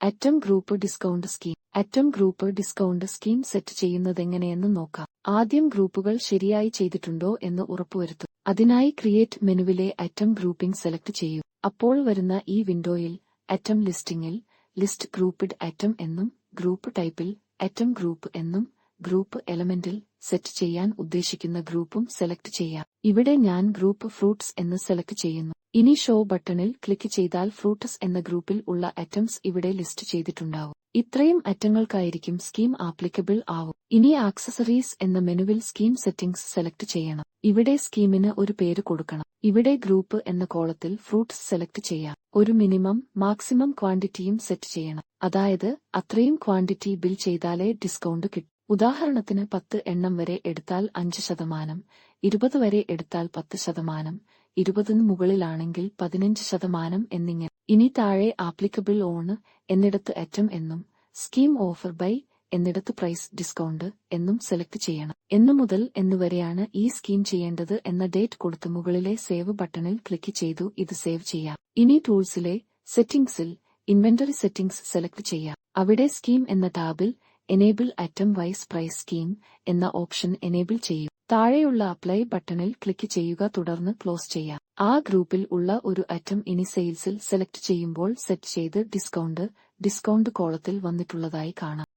അറ്റം group discount scheme. അറ്റം group discount scheme set ചെയ്യുന്നതെങ്ങനെയെന്ന് നോക്കാം. ആദ്യം ഗ്രൂപ്പുകൾ ശരിയായി ചെയ്തിട്ടുണ്ടോ എന്ന് ഉറപ്പുവരുത്തും. അതിനായി ക്രിയേറ്റ് മെനുവിലെ അറ്റം ഗ്രൂപ്പിംഗ് സെലക്ട് ചെയ്യൂ. അപ്പോൾ വരുന്ന ഈ വിൻഡോയിൽ അറ്റം ലിസ്റ്റിംഗിൽ ലിസ്റ്റ് ഗ്രൂപ്പ്ഡ് അറ്റം എന്നും ഗ്രൂപ്പ് ടൈപ്പിൽ അറ്റം ഗ്രൂപ്പ് എന്നും ഗ്രൂപ്പ് എലമെന്റിൽ സെറ്റ് ചെയ്യാൻ ഉദ്ദേശിക്കുന്ന ഗ്രൂപ്പും സെലക്ട് ചെയ്യാം. ഇവിടെ ഞാൻ ഗ്രൂപ്പ് ഫ്രൂട്ട്സ് എന്ന് സെലക്ട് ചെയ്യുന്നു. ഇനി ഷോ ബട്ടണിൽ ക്ലിക്ക് ചെയ്താൽ ഫ്രൂട്ട്സ് എന്ന ഗ്രൂപ്പിൽ ഉള്ള അറ്റംസ് ഇവിടെ ലിസ്റ്റ് ചെയ്തിട്ടുണ്ടാവും. ഇത്രയും അറ്റങ്ങൾക്കായിരിക്കും സ്കീം ആപ്ലിക്കബിൾ ആവും. ഇനി ആക്സസറീസ് എന്ന മെനുവിൽ സ്കീം സെറ്റിംഗ്സ് സെലക്ട് ചെയ്യണം. ഇവിടെ സ്കീമിന് ഒരു പേര് കൊടുക്കണം. ഇവിടെ ഗ്രൂപ്പ് എന്ന കോളത്തിൽ ഫ്രൂട്ട്സ് സെലക്ട് ചെയ്യാം. ഒരു മിനിമം മാക്സിമം ക്വാണ്ടിറ്റിയും സെറ്റ് ചെയ്യണം. അതായത് അത്രയും ക്വാണ്ടിറ്റി ബിൽ ചെയ്താലേ ഡിസ്കൗണ്ട് കിട്ടും. ഉദാഹരണത്തിന് 10 എണ്ണം വരെ എടുത്താൽ 5%, 20 വരെ എടുത്താൽ 10%, 20ന് മുകളിലാണെങ്കിൽ 15% എന്നിങ്ങനെ. ഇനി താഴെ ആപ്ലിക്കബിൾ ഓൺ എന്നിടത്ത് അറ്റം എന്നും സ്കീം ഓഫർ ബൈ എന്നിടത്ത് പ്രൈസ് ഡിസ്കൗണ്ട് എന്നും സെലക്ട് ചെയ്യണം. എന്നു മുതൽ എന്നുവരെയാണ് ഈ സ്കീം ചെയ്യേണ്ടത് എന്ന ഡേറ്റ് കൊടുത്ത് മുകളിലെ സേവ് ബട്ടണിൽ ക്ലിക്ക് ചെയ്തു ഇത് സേവ് ചെയ്യാം. ഇനി ടൂൾസിലെ സെറ്റിംഗ്സിൽ ഇൻവെന്ററി സെറ്റിംഗ്സ് സെലക്ട് ചെയ്യാം. അവിടെ സ്കീം എന്ന ടാബിൽ എനേബിൾ അറ്റം വൈസ് പ്രൈസ് സ്കീം എന്ന ഓപ്ഷൻ എനേബിൾ ചെയ്യൂ. താഴെയുള്ള അപ്ലൈ ബട്ടണിൽ ക്ലിക്ക് ചെയ്യുക, തുടർന്ന് ക്ലോസ് ചെയ്യാം. ആ ഗ്രൂപ്പിൽ ഉള്ള ഒരു അറ്റം ഇനി സെയിൽസിൽ സെലക്ട് ചെയ്യുമ്പോൾ സെറ്റ് ചെയ്ത് ഡിസ്കൗണ്ട് കോളത്തിൽ വന്നിട്ടുള്ളതായി കാണാം.